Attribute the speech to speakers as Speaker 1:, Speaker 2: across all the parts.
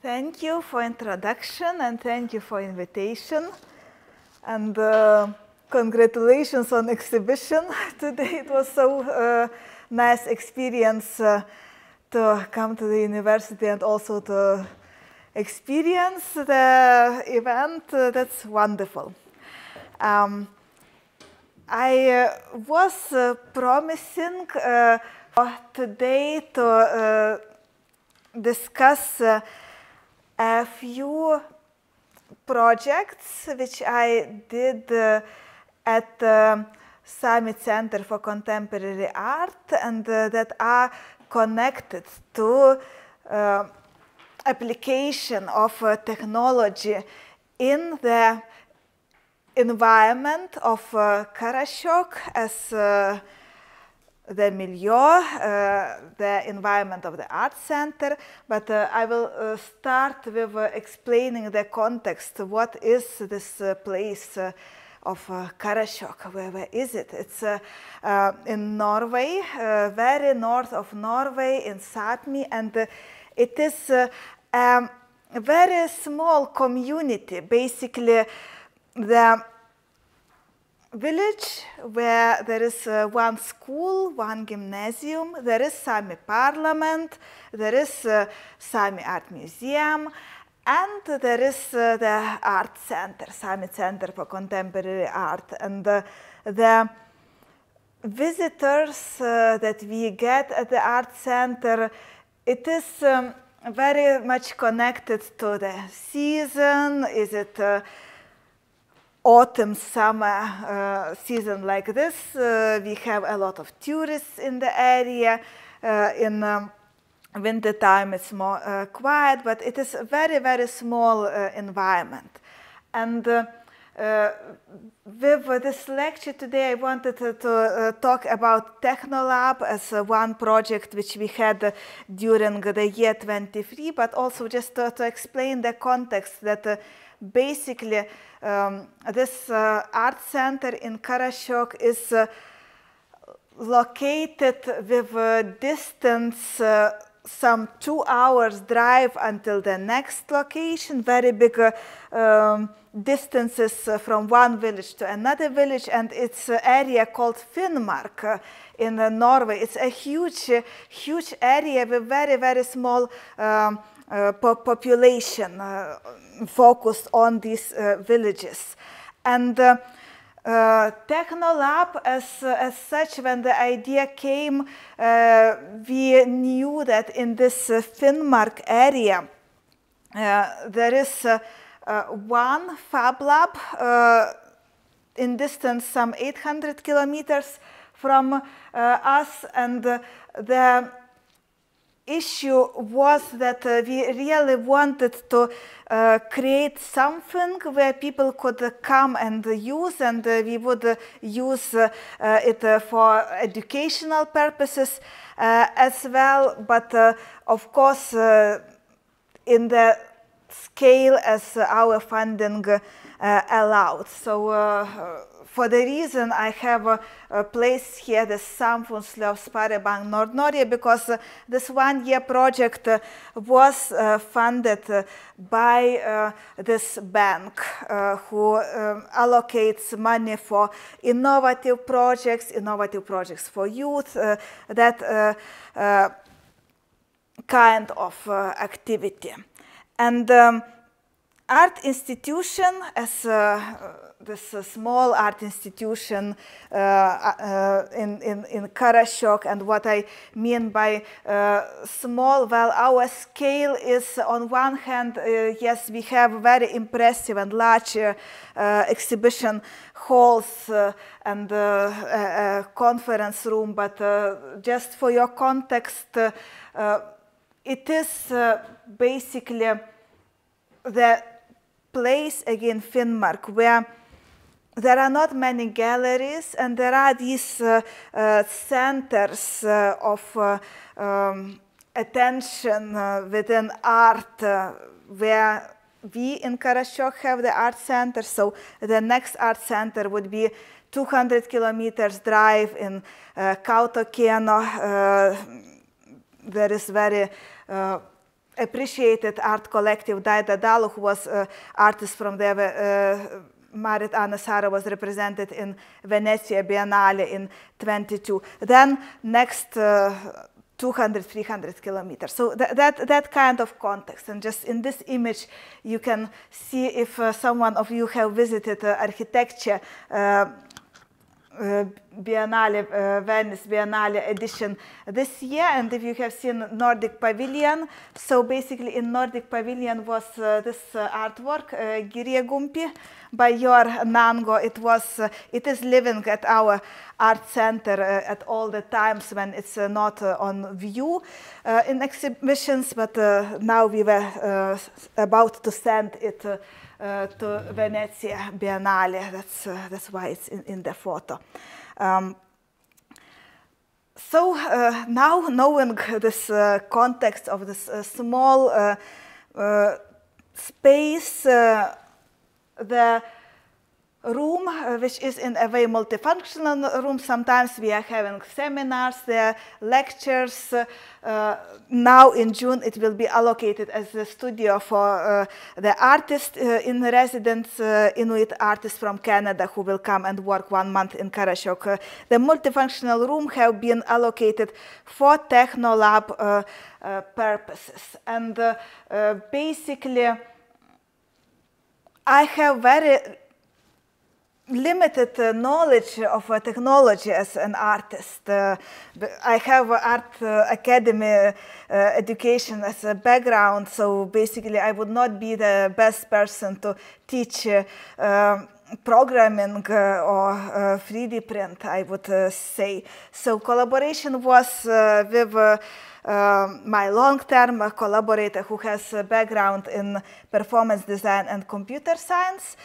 Speaker 1: Thank you for introduction and thank you for invitation. And congratulations on exhibition today. It was so nice experience to come to the university and also to experience the event. That's wonderful. I was promising today to discuss a few projects which I did at the Summit Center for Contemporary Art and that are connected to application of technology in the environment of Karasjok as the milieu, the environment of the art center, but I will start with explaining the context. What is this place of Karasjok? Where is it? It's in Norway, very north of Norway, in Sapmi, and it is a very small community, basically the village where there is one school, one gymnasium, there is Sami Parliament, there is Sami Art Museum, and there is the art center, Summit Center for Contemporary Art. And the visitors that we get at the art center, it is very much connected to the season. Is it autumn, summer season like this? We have a lot of tourists in the area. In winter time it's more quiet, but it is a very, very small environment. And with this lecture today, I wanted to talk about Technolab as one project which we had during the year 23, but also just to explain the context that basically this art center in Karasjok is located with a distance some 2 hours drive until the next location, very big distances from one village to another village, and it's an area called Finnmark in Norway. It's a huge area with very, very small population focused on these villages. And Technolab as such, when the idea came, we knew that in this Finnmark area there is one Fab Lab in distance some 800 kilometers from us, and the issue was that we really wanted to create something where people could come and use, and we would use it for educational purposes as well, but of course in the scale as our funding allowed. So for the reason I have placed here the Samfunnsliv Sparebank Nord-Norge, because this one-year project was funded by this bank who allocates money for innovative projects for youth, that kind of activity. And art institution, as this small art institution in Karasjok, and what I mean by small, well, our scale is on one hand, yes, we have very impressive and large exhibition halls and a conference room, but just for your context, it is basically the place, again, Finnmark, where there are not many galleries, and there are these centers of attention within art, where we in Karasjok have the art center. So the next art center would be 200 kilometers drive in Kautokeino. There is very appreciated art collective, Daida Dalu, who was artist from the Marit Anna Sara was represented in Venezia Biennale in 22. Then next 200, 300 kilometers. So that kind of context. And just in this image, you can see if someone of you have visited architecture Biennale, Venice Biennale edition this year, and if you have seen Nordic Pavilion, so basically in Nordic Pavilion was this artwork, Giriegumpi, by Jor Nango. It is living at our art center at all the times when it's not on view in exhibitions, but now we were about to send it to Venezia Biennale. That's why it's in the photo. So now, knowing this context of this small space, the room, which is in a way multifunctional room. Sometimes we are having seminars there, lectures. Now in June it will be allocated as a studio for the artist in residence, Inuit artists from Canada who will come and work 1 month in Karasjok. The multifunctional room have been allocated for Technolab purposes. And basically I have very limited knowledge of technology as an artist. I have art academy education as a background, so basically I would not be the best person to teach programming or 3D print, I would say. So collaboration was with my long-term collaborator who has a background in performance design and computer science.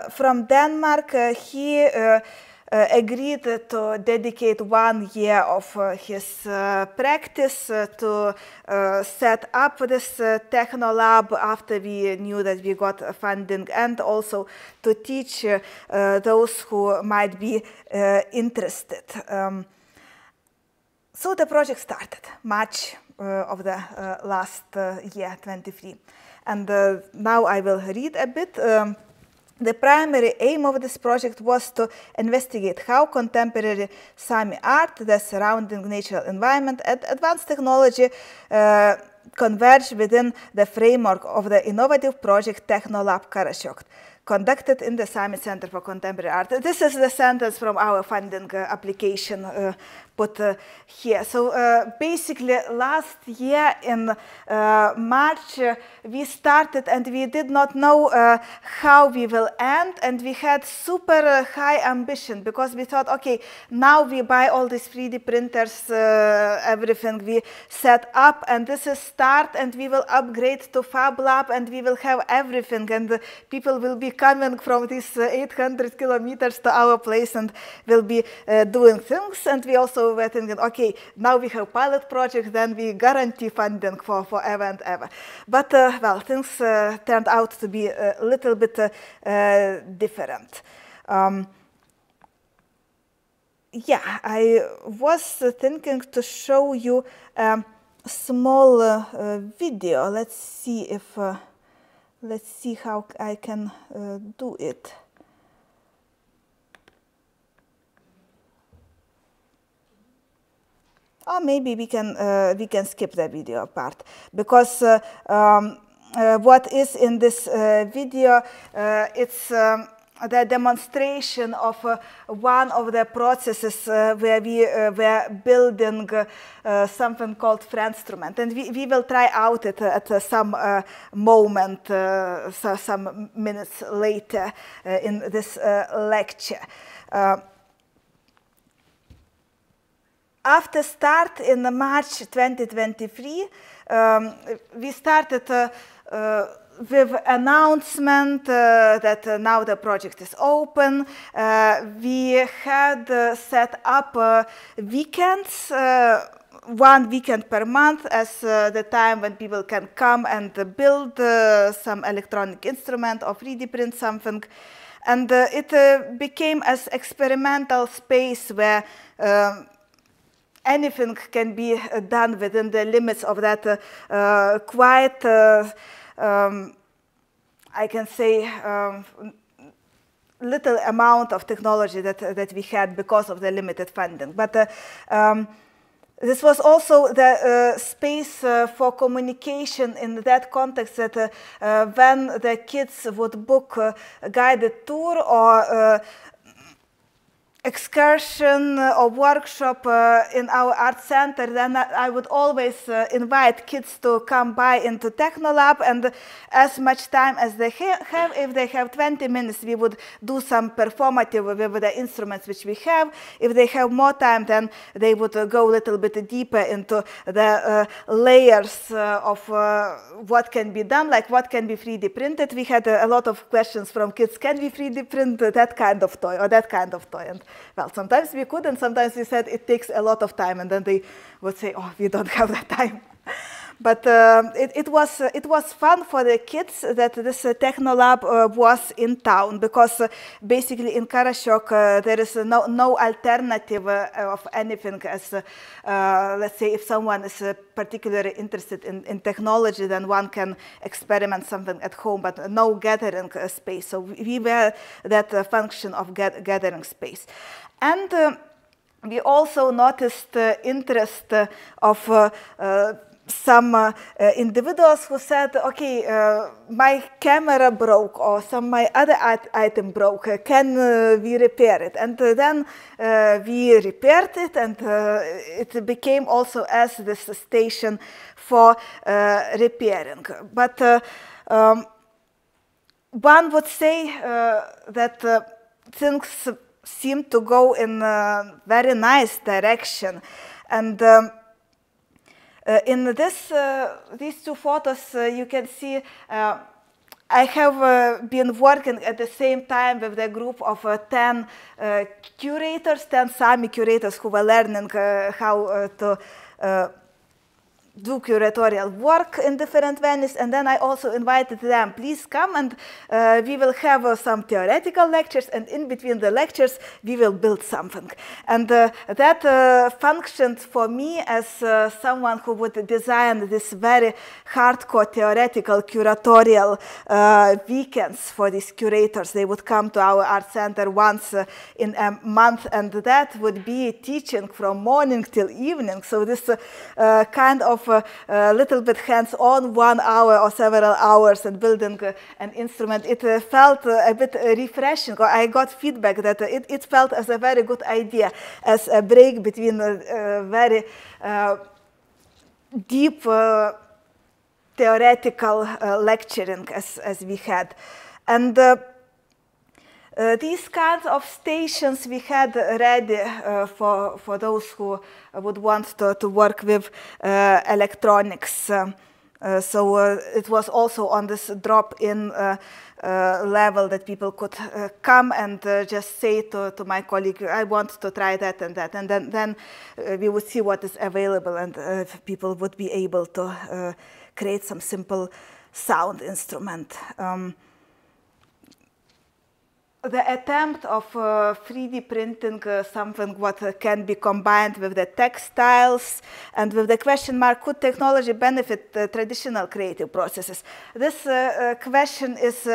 Speaker 1: From Denmark, he agreed to dedicate 1 year of his practice to set up this Technolab after we knew that we got funding, and also to teach those who might be interested. So the project started March of the last year, 23. And now I will read a bit. The primary aim of this project was to investigate how contemporary Sami art, the surrounding natural environment, and advanced technology converge within the framework of the innovative project Technolab Karasjok, conducted in the Sami Center for Contemporary Art. This is the sentence from our funding application put here. So basically last year in March we started, and we did not know how we will end, and we had super high ambition because we thought, okay, now we buy all these 3D printers, everything we set up, and this is start, and we will upgrade to Fab Lab, and we will have everything, and people will be coming from these 800 kilometers to our place and will be doing things. And we also were thinking, okay, now we have pilot project, then we guarantee funding for forever and ever. But well, things turned out to be a little bit different. Yeah, I was thinking to show you a small video. Let's see if let's see how I can do it. Or maybe we can skip the video part, because what is in this video, it's the demonstration of one of the processes where we were building something called Friendstrument, and we will try out it at some moment, some minutes later in this lecture. After start in March 2023, we started with announcement that now the project is open. We had set up weekends, 1 weekend per month as the time when people can come and build some electronic instrument or 3D print something. And it became as experimental space where anything can be done within the limits of that quite, I can say, little amount of technology that we had because of the limited funding. But this was also the space for communication in that context, that when the kids would book a guided tour or excursion or workshop in our art center, then I would always invite kids to come by into Technolab, and as much time as they have, if they have 20 minutes, we would do some performative with the instruments which we have. If they have more time, then they would go a little bit deeper into the layers of what can be done, like what can be 3D printed. We had a lot of questions from kids: can we 3D print that kind of toy or that kind of toy? And well, sometimes we could, and sometimes we said it takes a lot of time, and then they would say, oh, we don't have that time. But it was fun for the kids that this Technolab was in town, because basically in Karasjok there is no alternative of anything. As let's say, if someone is particularly interested in technology, then one can experiment something at home, but no gathering space. So we were that function of gathering space. And we also noticed interest of some individuals who said, okay, my camera broke, or my other item broke, can we repair it? And then we repaired it, and it became also as this station for repairing. But one would say that things seem to go in a very nice direction. And in these two photos, you can see I have been working at the same time with a group of 10 curators, 10 Sami curators who were learning how to do curatorial work in different venues, and then I also invited them, please come, and we will have some theoretical lectures, and in between the lectures we will build something. And that functioned for me as someone who would design this very hardcore theoretical curatorial weekends for these curators. They would come to our art center once in a month, and that would be teaching from morning till evening. So this kind of little bit hands-on, 1 hour or several hours, and building an instrument, it felt a bit refreshing. I got feedback that it felt as a very good idea, as a break between very deep theoretical lecturing as we had. And these kinds of stations we had ready for those who would want to work with electronics. So it was also on this drop-in level that people could come and just say to my colleague, I want to try that and that. And then we would see what is available, and people would be able to create some simple sound instrument. The attempt of 3D printing something what can be combined with the textiles, and with the question mark, could technology benefit traditional creative processes? This question is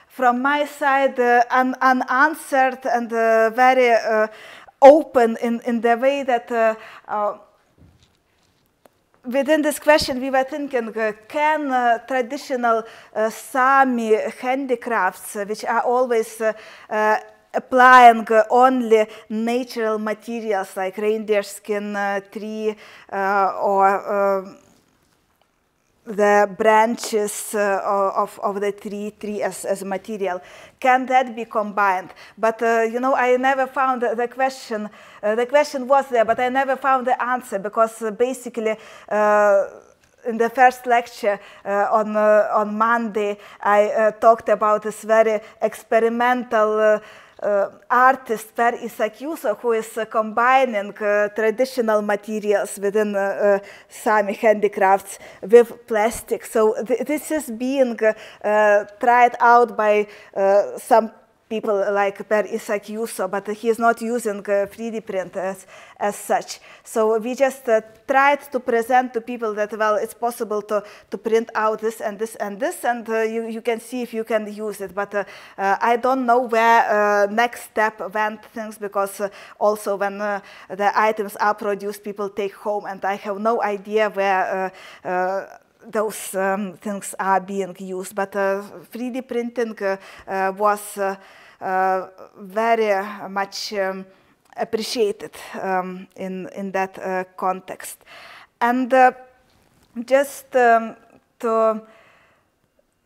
Speaker 1: from my side unanswered, and very open in the way that within this question, we were thinking, can traditional Sami handicrafts, which are always applying only natural materials like reindeer skin, tree, or the branches of the tree as material, can that be combined? But you know, I never found the question. The question was there, but I never found the answer, because basically in the first lecture on Monday, I talked about this very experimental artist Per Isakiuso, who is combining traditional materials within Sami handicrafts with plastic. So this is being tried out by some people like Per Isaac Juuso, but he is not using 3D print as such. So we just tried to present to people that, well, it's possible to print out this and this and this, and you can see if you can use it. But I don't know where next step went things, because also when the items are produced, people take home, and I have no idea where those things are being used. But 3D printing was very much appreciated in that context. And just to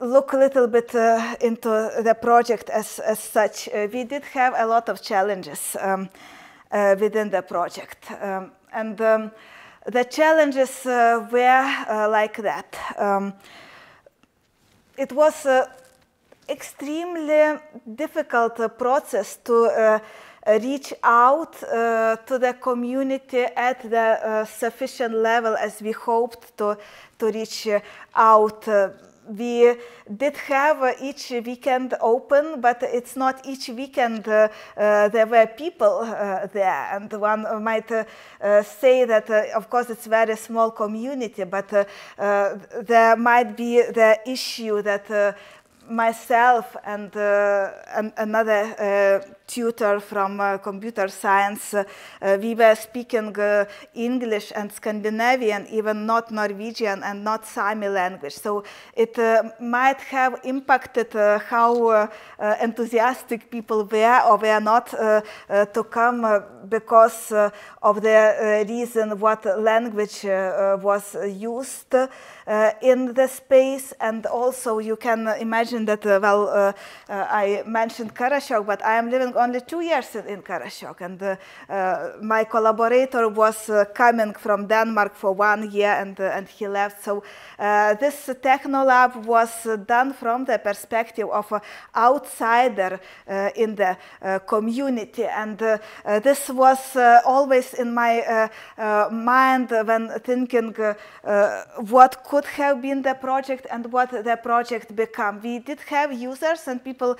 Speaker 1: look a little bit into the project as such, we did have a lot of challenges within the project. And the challenges were like that. It was extremely difficult process to reach out to the community at the sufficient level as we hoped to reach out. We did have each weekend open, but it's not each weekend there were people there. And one might say that, of course, it's a very small community, but there might be the issue that myself and another tutor from computer science, we were speaking English and Scandinavian, even not Norwegian and not Sami language. So it might have impacted how enthusiastic people were or were not to come because of the reason what language was used in the space. And also you can imagine that, well, I mentioned Karasjok, but I am living only 2 years in Karasjok, and my collaborator was coming from Denmark for 1 year, and he left. So this Technolab was done from the perspective of an outsider in the community, and this was always in my mind when thinking what could have been the project and what the project became. We did have users, and people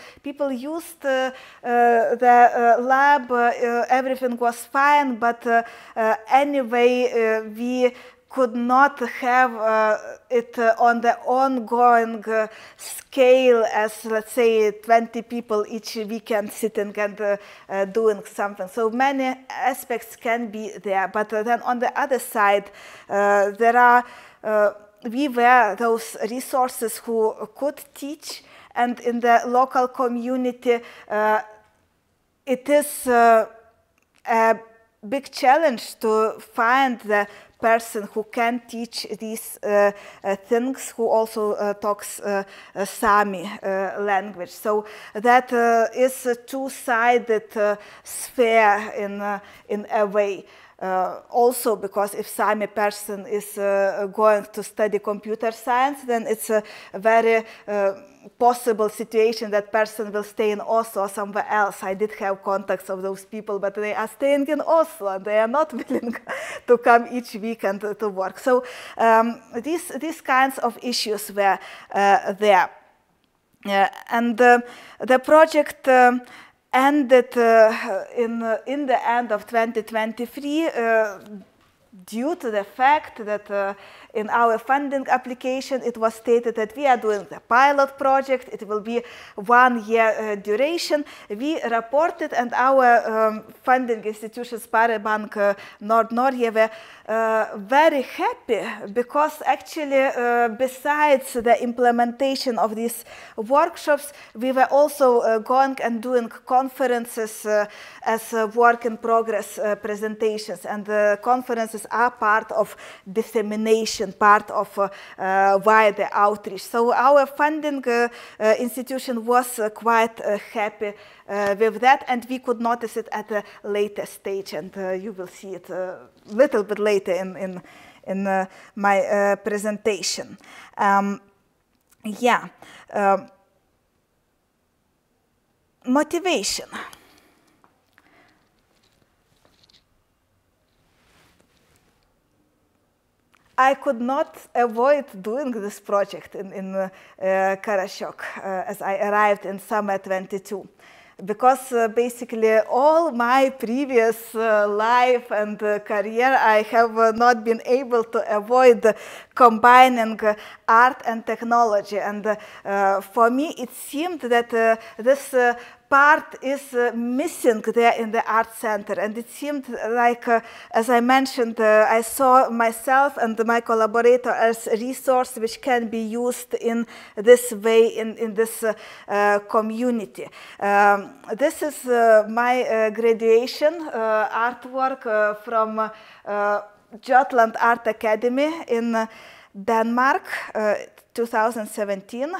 Speaker 1: used the lab, everything was fine, but anyway, we could not have it on the ongoing scale as, let's say, 20 people each weekend sitting and doing something. So many aspects can be there, but then on the other side, there are we were those resources who could teach, and in the local community, it is a big challenge to find the person who can teach these things, who also talks Sami language. So that is a two-sided sphere in a way. Also, because if Sami person is going to study computer science, then it's a very possible situation that person will stay in Oslo or somewhere else. I did have contacts of those people, but they are staying in Oslo, and they are not willing to come each weekend to work. So these kinds of issues were there. And the project ended in the end of 2023 due to the fact that in our funding application it was stated that we are doing the pilot project, it will be 1 year duration. We reported, and our funding institution, Sparebank Nord-Norge, were very happy, because actually besides the implementation of these workshops, we were also going and doing conferences as work in progress presentations, and the conferences are part of dissemination, part of wider outreach. So our funding institution was quite happy with that, and we could notice it at a later stage, and you will see it a little bit later in my presentation. Motivation. I could not avoid doing this project in Karasjok as I arrived in summer 22. because basically all my previous life and career, I have not been able to avoid combining art and technology. And for me, it seemed that this part is missing there in the art center. And it seemed like, as I mentioned, I saw myself and my collaborator as a resource which can be used in this way in this community. This is my graduation artwork from Jutland Art Academy in Denmark, 2017.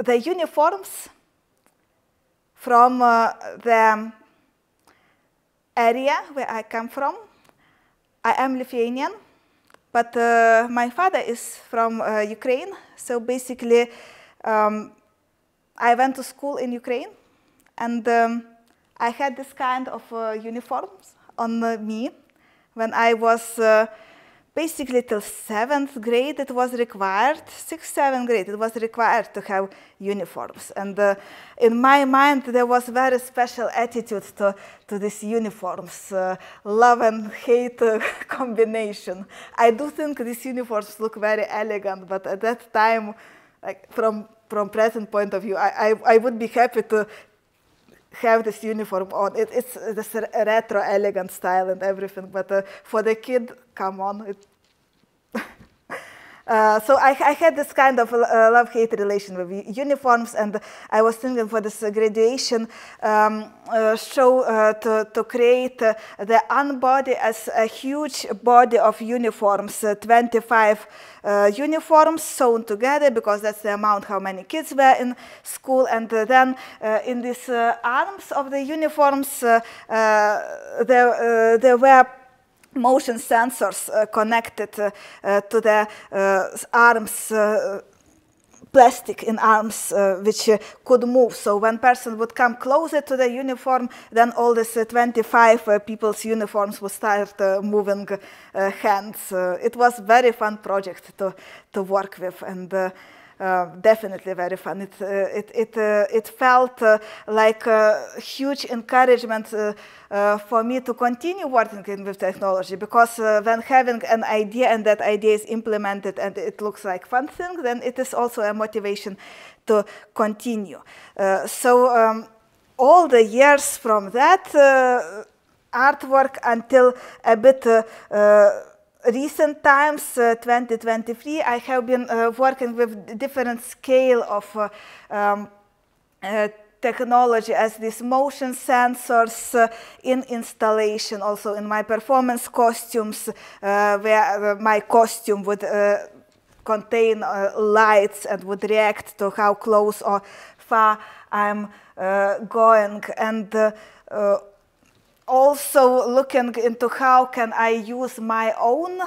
Speaker 1: The uniforms from the area where I come from. I am Lithuanian, but my father is from Ukraine. So basically, I went to school in Ukraine, and I had this kind of uniforms on me when I was basically till 7th grade. It was required, 6th, 7th grade, it was required to have uniforms. And in my mind, there was very special attitude to these uniforms, love and hate combination. I do think these uniforms look very elegant, but at that time, like from present point of view, I would be happy to have this uniform on. It's this retro elegant style and everything, but for the kid, come on. So I had this kind of love-hate relation with uniforms, and I was thinking for this graduation show to create the unbody as a huge body of uniforms, 25 uniforms sewn together, because that's the amount how many kids were in school. And then in these arms of the uniforms, there were motion sensors connected to the arms, plastic in arms, which could move. So when person would come closer to the uniform, then all these 25 people's uniforms would start moving hands. It was a very fun project to work with, and definitely very fun. It felt like a huge encouragement for me to continue working with technology, because when having an idea and that idea is implemented and it looks like fun thing, then it is also a motivation to continue. So all the years from that artwork until a bit recent times, 2023, I have been working with different scale of technology as these motion sensors in installation, also in my performance costumes, where my costume would contain lights and would react to how close or far I'm going. And also looking into how can I use my own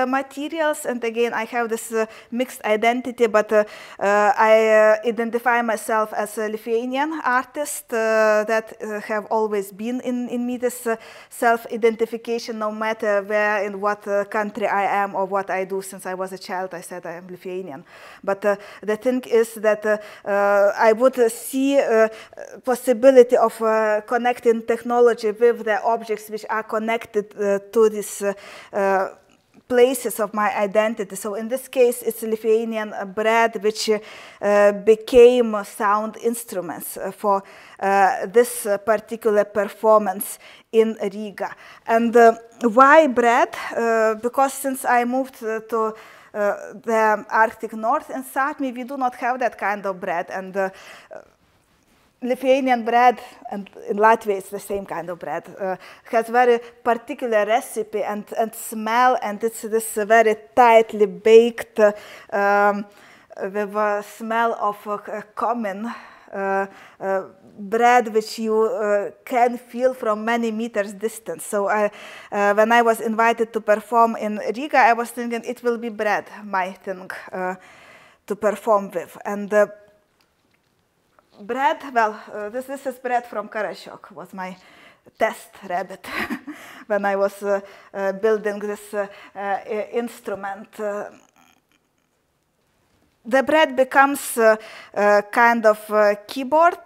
Speaker 1: materials. And again, I have this mixed identity, but I identify myself as a Lithuanian artist that have always been in me, this self-identification, no matter where, in what country I am or what I do. Since I was a child, I said I am Lithuanian. But the thing is that I would see possibility of connecting technology with the objects which are connected to these places of my identity. So in this case, it's Lithuanian bread, which became sound instruments for this particular performance in Riga. And why bread? Because since I moved to the Arctic North in Sapmi, we do not have that kind of bread. And Lithuanian bread, and in Latvia it's the same kind of bread, has very particular recipe and smell, and it's this very tightly baked with a smell of cumin bread, which you can feel from many meters distance. So when I was invited to perform in Riga, I was thinking it will be bread, my thing, to perform with. And bread, well, this is bread from Karasjok, was my test rabbit when I was building this instrument. the bread becomes kind of a keyboard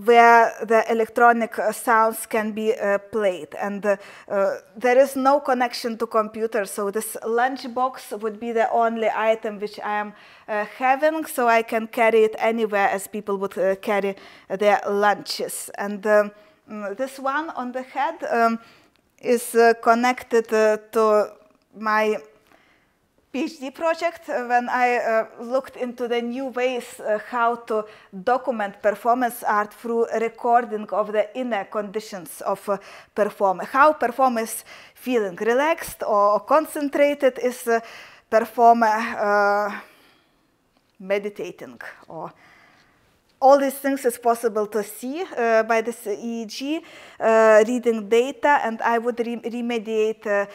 Speaker 1: where the electronic sounds can be played. And there is no connection to computer, so this lunchbox would be the only item which I am having, so I can carry it anywhere as people would carry their lunches. And this one on the head is connected to my PhD project when I looked into the new ways how to document performance art through recording of the inner conditions of a performer. How performer is feeling, relaxed or concentrated, is performer meditating, or all these things is possible to see by this EEG reading data, and I would remediate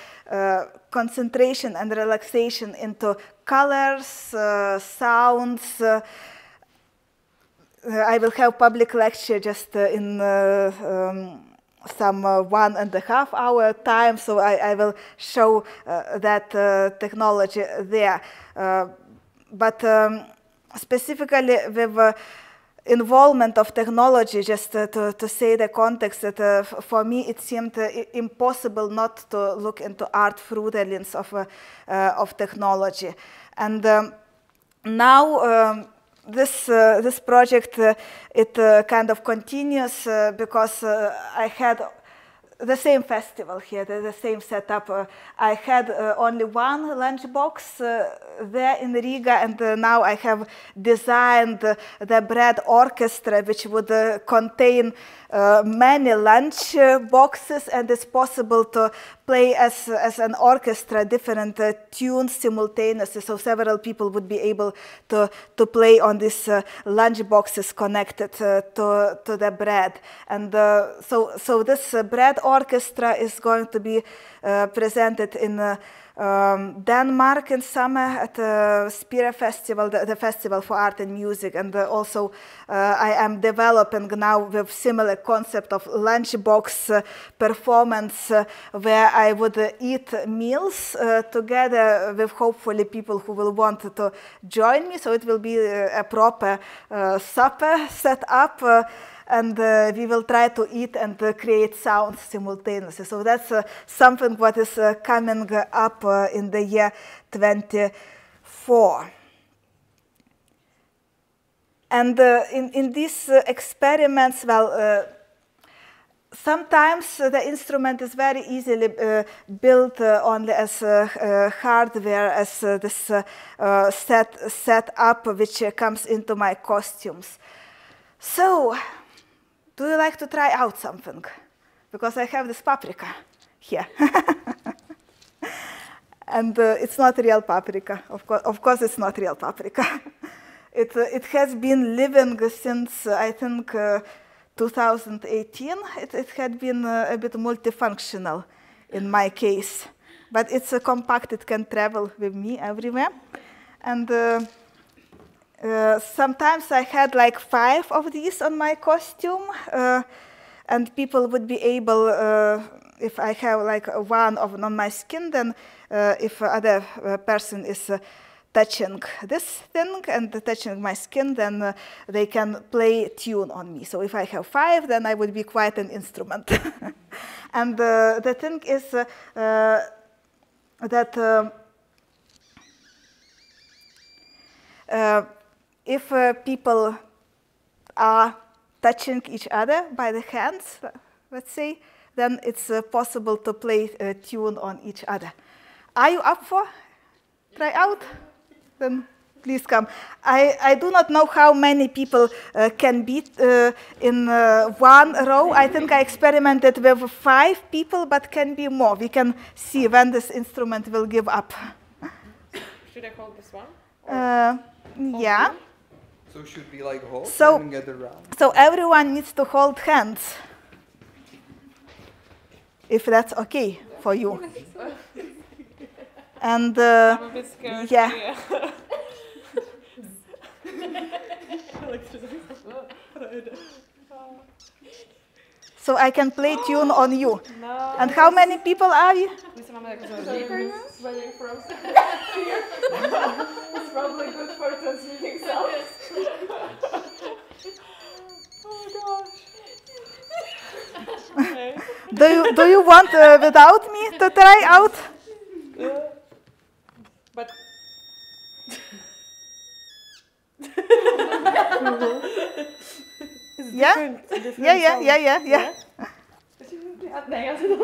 Speaker 1: concentration and relaxation into colors, sounds. I will have public lecture just in some 1.5 hour time, so I will show that technology there. But specifically with involvement of technology, just to say the context, that for me it seemed impossible not to look into art through the lens of technology. And now this project, it kind of continues because I had the same festival here, the same setup. I had only one lunchbox there in Riga, and now I have designed the bread orchestra, which would contain many lunch boxes, and it's possible to play as an orchestra different tunes simultaneously, so several people would be able to play on these lunch boxes connected to the bread. And so this bread orchestra is going to be presented in Denmark in summer at the Spira Festival, the Festival for Art and Music, and also I am developing now with similar concept of lunchbox performance where I would eat meals together with hopefully people who will want to join me, so it will be a proper supper set up. And we will try to eat and create sounds simultaneously. So that's something what is coming up in the year 24. And in these experiments, well, sometimes the instrument is very easily built only as hardware, as this set up which comes into my costumes. So, do you like to try out something? Because I have this paprika here. And it's not real paprika. Of course it's not real paprika. It has been living since, I think, 2018. It had been a bit multifunctional in my case. But it's compact, it can travel with me everywhere. And sometimes I had like 5 of these on my costume, and people would be able, if I have like one on my skin, then if other person is touching this thing and touching my skin, then they can play tune on me. So if I have 5, then I would be quite an instrument. And the thing is that if people are touching each other by the hands, let's say, then it's possible to play a tune on each other. Are you up for try out? Then please come. I do not know how many people can be in one row. I think I experimented with 5 people, but can be more. We can see when this instrument will give up.
Speaker 2: Should I hold this one?
Speaker 1: Yeah.
Speaker 3: So should we like hold and get around?
Speaker 1: So everyone needs to hold hands, if that's okay for you. And
Speaker 2: I'm a bit scared.
Speaker 1: Yeah. So I can play tune on you.
Speaker 2: No.
Speaker 1: And how many people are you?
Speaker 2: It's probably
Speaker 1: Do you want without me to try out?
Speaker 2: But
Speaker 1: Yeah? Yeah.
Speaker 2: Nej, alltså de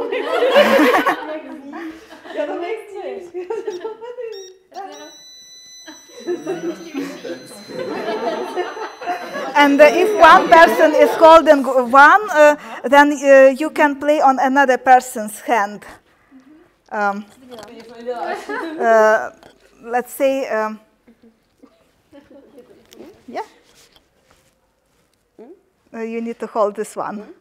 Speaker 1: And if one person is holding one, then you can play on another person's hand. Let's say, yeah. You need to hold this one.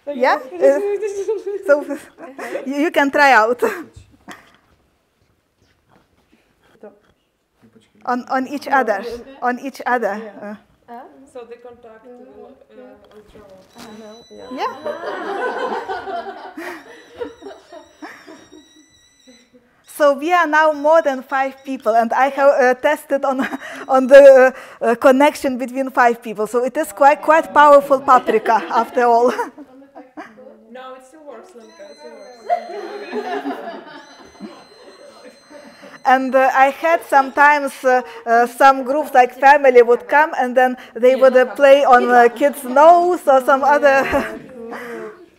Speaker 1: Yeah? So you can try out. On each other. On each other.
Speaker 2: So the contact ultra.
Speaker 1: Yeah. So we are now more than 5 people, and I have tested on the connection between 5 people. So it is quite powerful paprika after all.
Speaker 2: No, it still works, Lenka. It still works.
Speaker 1: And I had sometimes some groups like family would come and then they would play on kids' nose or some other.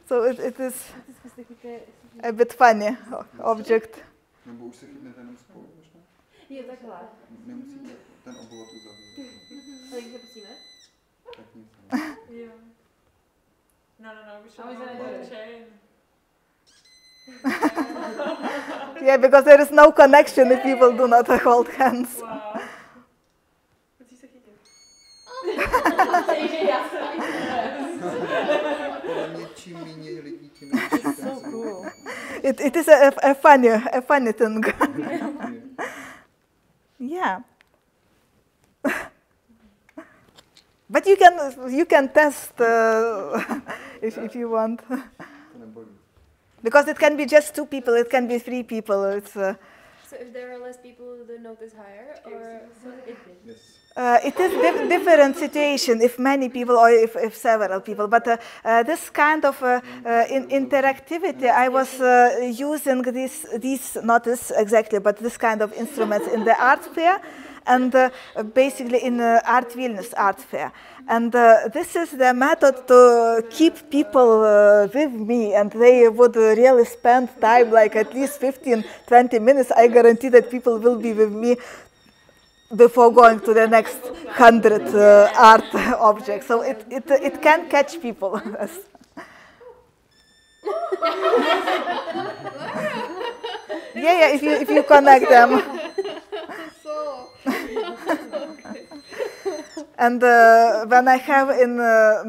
Speaker 1: So it is a bit funny object.
Speaker 3: Nebo už se chytnete jenom spolu možná?
Speaker 4: Jo, takhle.
Speaker 3: Nemusíte ten obvod uzavřít.
Speaker 4: Ale když se pustíme?
Speaker 3: Tak nic.
Speaker 2: Yeah. No, we should hold the chain.
Speaker 1: Yeah, because there is no connection if people do not hold hands.
Speaker 2: Wow. Musí se chytit.
Speaker 3: Podle mě čím méně lidí, tím lepší.
Speaker 4: So cool.
Speaker 1: It is a funny thing. Yeah. But you can test if you want. Because it can be just 2 people, it can be 3 people. It's
Speaker 4: So if there are less people, the note is higher, or
Speaker 3: Yes.
Speaker 1: it is different situation if many people or if several people. But this kind of interactivity, I was using these not this exactly, but this kind of instruments in the art fair, and basically in Art Vilnius art fair. And this is the method to keep people with me, and they would really spend time, like at least 15-20 minutes. I guarantee that people will be with me before going to the next 100 art objects. So it can catch people. Yeah, if you connect them. And when I have in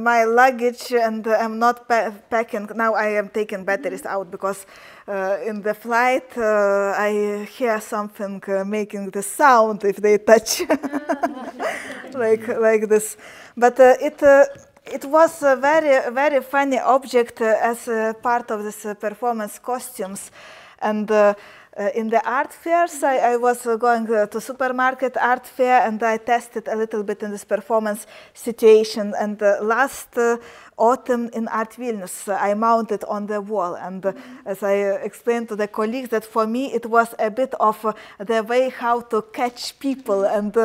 Speaker 1: my luggage and I'm not packing, now I am taking batteries out because in the flight I hear something making the sound if they touch, like this. But it was a very funny object as part of this performance costumes. And in the art fairs, I was going to supermarket art fair, and I tested a little bit in this performance situation. And last autumn in Art Vilnius, I mounted on the wall. And as I explained to the colleagues, that for me it was a bit of the way how to catch people and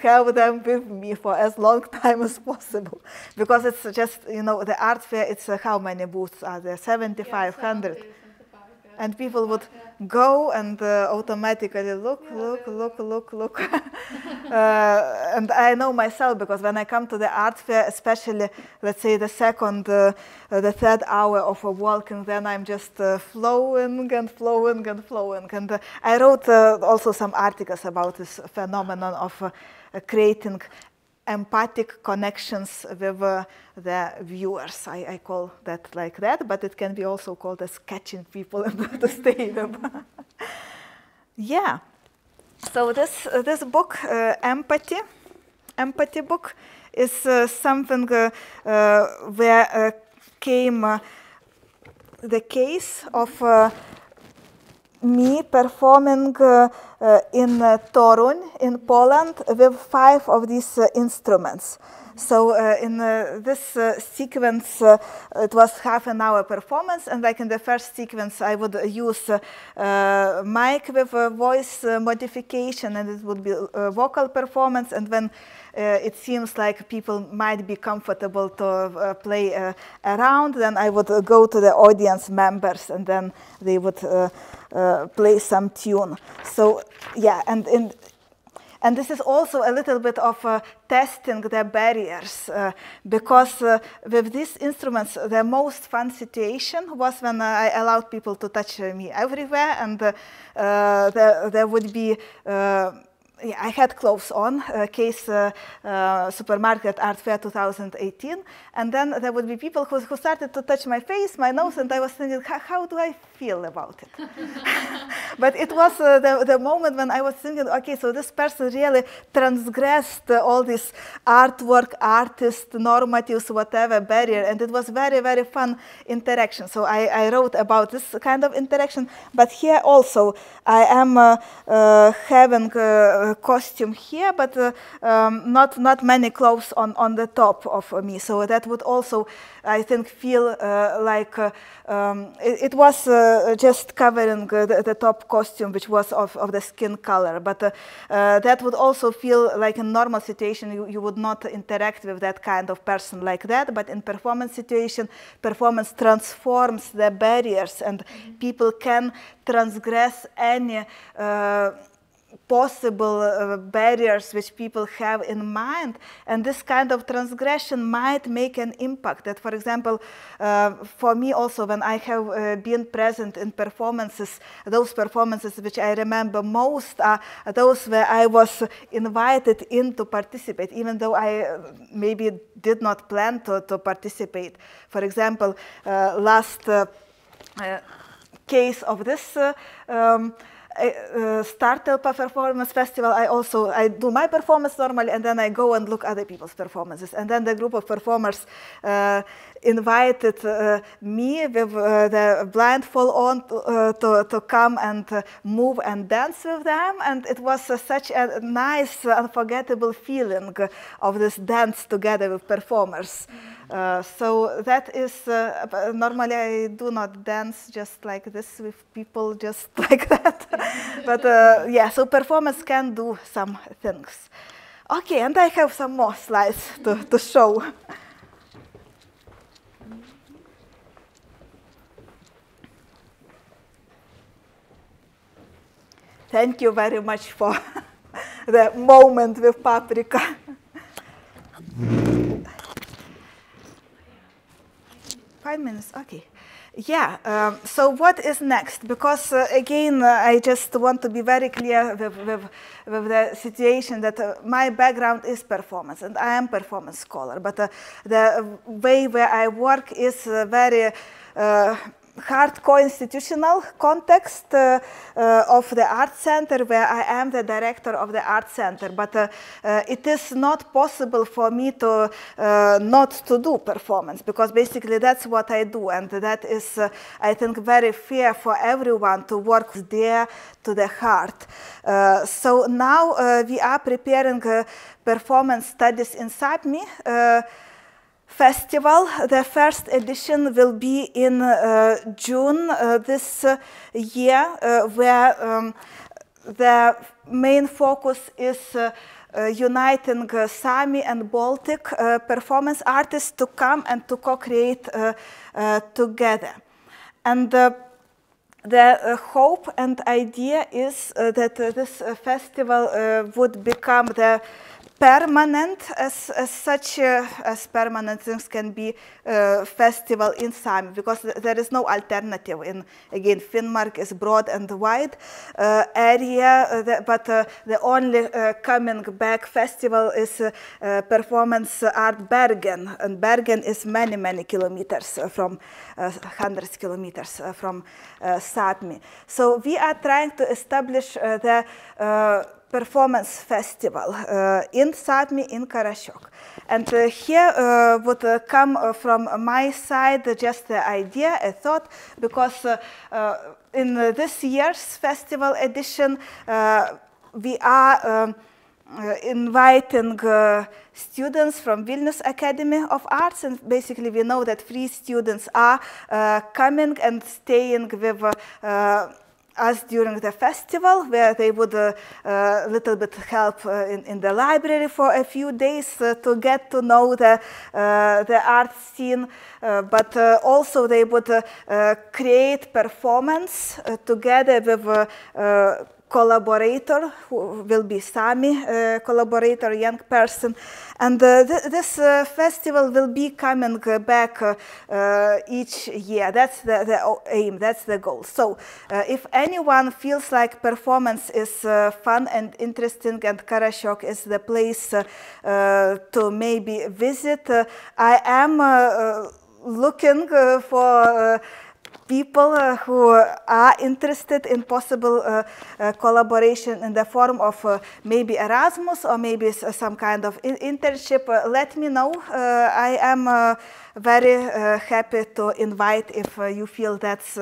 Speaker 1: have them with me for as long time as possible. Because it's just, you know, the art fair, it's how many booths are there? 75, 100. And people would go and automatically look. And I know myself, because when I come to the art fair, especially, let's say, the second, the third hour of walking, then I'm just flowing. And I wrote also some articles about this phenomenon of creating empathic connections with the viewers. I call that like that, but it can be also called as catching people into the stadium. Yeah. So this book, Empathy book, is something where came the case of me performing in Toruń in Poland with 5 of these instruments. So in this sequence, it was half-an-hour performance, and like in the first sequence, I would use mic with voice modification, and it would be vocal performance. And when it seems like people might be comfortable to play around, then I would go to the audience members, and then they would play some tune. So yeah, and this is also a little bit of testing the barriers, because with these instruments, the most fun situation was when I allowed people to touch me everywhere, and there would be I had clothes on, case Supermarket Art Fair 2018, and then there would be people who started to touch my face, my nose, and I was thinking, how do I feel about it? But it was the moment when I was thinking, okay, so this person really transgressed all these artwork, artist, normatives, whatever barrier, and it was very, very fun interaction. So I wrote about this kind of interaction, but here also I am having costume here, but not many clothes on the top of me. So that would also, I think, feel like it was just covering the top costume, which was of the skin color. But that would also feel like in normal situation, you would not interact with that kind of person like that. But in performance situation, performance transforms the barriers, and people can transgress any possible barriers which people have in mind, and this kind of transgression might make an impact. That, for example, for me also, when I have been present in performances, those performances which I remember most are those where I was invited in to participate, even though I maybe did not plan to participate. For example, last case of this Startelpa Performance Festival, I do my performance normally, and then I go and look other people's performances. And then the group of performers invited me with the blindfold on to come and move and dance with them. And it was such a nice, unforgettable feeling of this dance together with performers. So that is, normally I do not dance just like this with people just like that. But yeah, so performance can do some things. Okay, and I have some more slides to show. Thank you very much for the moment with Paprika. Five minutes, okay. Yeah, so what is next? Because again, I just want to be very clear with the situation that my background is performance, and I am performance scholar, but the way where I work is very hardcore institutional context of the art center, where I am the director of the art center. But it is not possible for me to not to do performance, because basically that's what I do, and that is, I think, very fair for everyone to work there to the heart. So now we are preparing performance studies in Sapmi Festival. The first edition will be in June this year, where the main focus is uniting Sami and Baltic performance artists to come and to co-create together. And the hope and idea is that this festival would become the permanent, as such as permanent things can be festival in Sami, because there is no alternative. In, again, Finnmark is broad and wide area, but the only coming back festival is Performance Art Bergen, and Bergen is many, many kilometers from, hundreds kilometers from Sapmi. So we are trying to establish the performance festival in Sapmi, in Karasjok. And here would come from my side just the idea, a thought, because in this year's festival edition, we are inviting students from Vilnius Academy of Arts, and basically we know that 3 students are coming and staying with us during the festival, where they would little bit help in the library for a few days to get to know the art scene, but also they would create performance together with collaborator, who will be Sami collaborator, young person. And this festival will be coming back each year. That's the aim, that's the goal. So if anyone feels like performance is fun and interesting and Karasjok is the place to maybe visit, I am looking for people who are interested in possible collaboration in the form of maybe Erasmus or maybe some kind of internship. Let me know. I am very happy to invite if you feel that's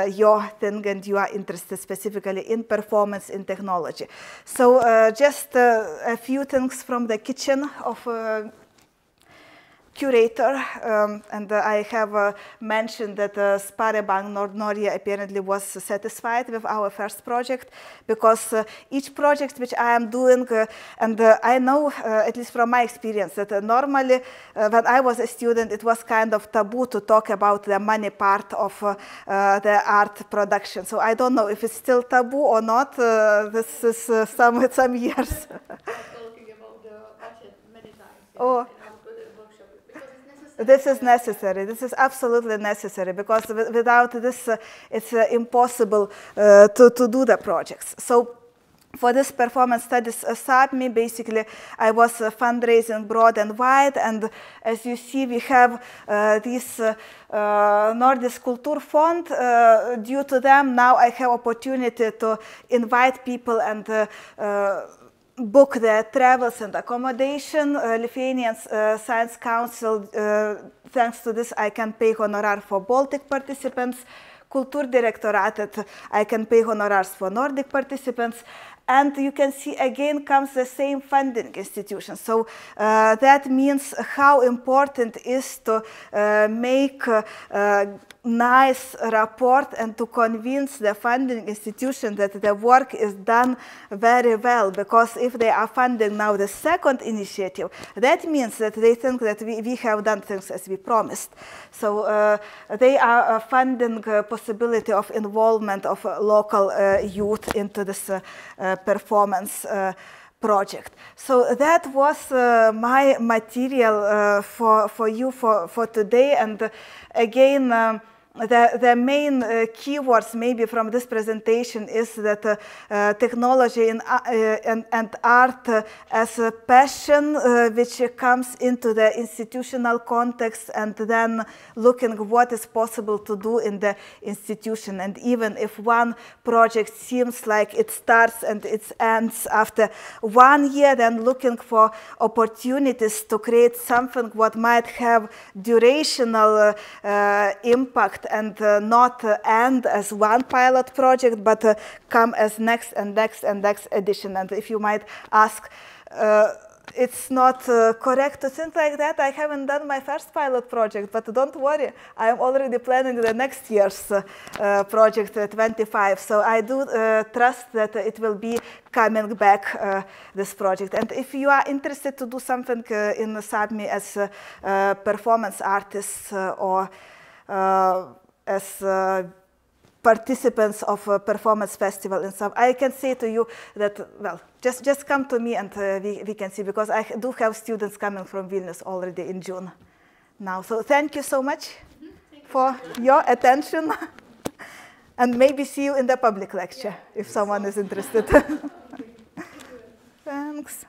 Speaker 1: your thing and you are interested specifically in performance in technology. So just a few things from the kitchen of curator, and I have mentioned that Sparebank Nord-Norge apparently was satisfied with our first project, because each project which I am doing, and I know, at least from my experience, that normally when I was a student, it was kind of taboo to talk about the money part of the art production. So I don't know if it's still taboo or not. This is some years.
Speaker 5: Talking about the budget many times.
Speaker 1: Oh. This is necessary. This is absolutely necessary, because without this, it's impossible to do the projects. So for this performance studies SAPMI, basically, I was fundraising broad and wide, and as you see, we have this Nordisk Kulturfond. Due to them, now I have opportunity to invite people and book their travels and accommodation. Lithuanian Science Council, thanks to this, I can pay honorar for Baltic participants. Kulturdirektoratet, I can pay honorars for Nordic participants. And you can see again comes the same funding institution. So that means how important it is to make nice report and to convince the funding institution that the work is done very well. Because if they are funding now the second initiative, that means that they think that we have done things as we promised. So they are funding possibility of involvement of local youth into this performance project. So that was my material for you for today. And again, the main keywords maybe from this presentation is that technology and art as a passion which comes into the institutional context, and then looking what is possible to do in the institution. And even if one project seems like it starts and it ends after 1 year, then looking for opportunities to create something what might have durational impact and not end as one pilot project, but come as next and next and next edition. And if you might ask, it's not correct to think like that. I haven't done my first pilot project, but don't worry, I am already planning the next year's project 25. So I do trust that it will be coming back, this project. And if you are interested to do something in SAPMI as a performance artist or as participants of a performance festival in some, I can say to you that, well, just come to me and we can see, because I do have students coming from Vilnius already in June now. So thank you so much for your attention, and maybe see you in the public lecture if someone is interested. Thanks.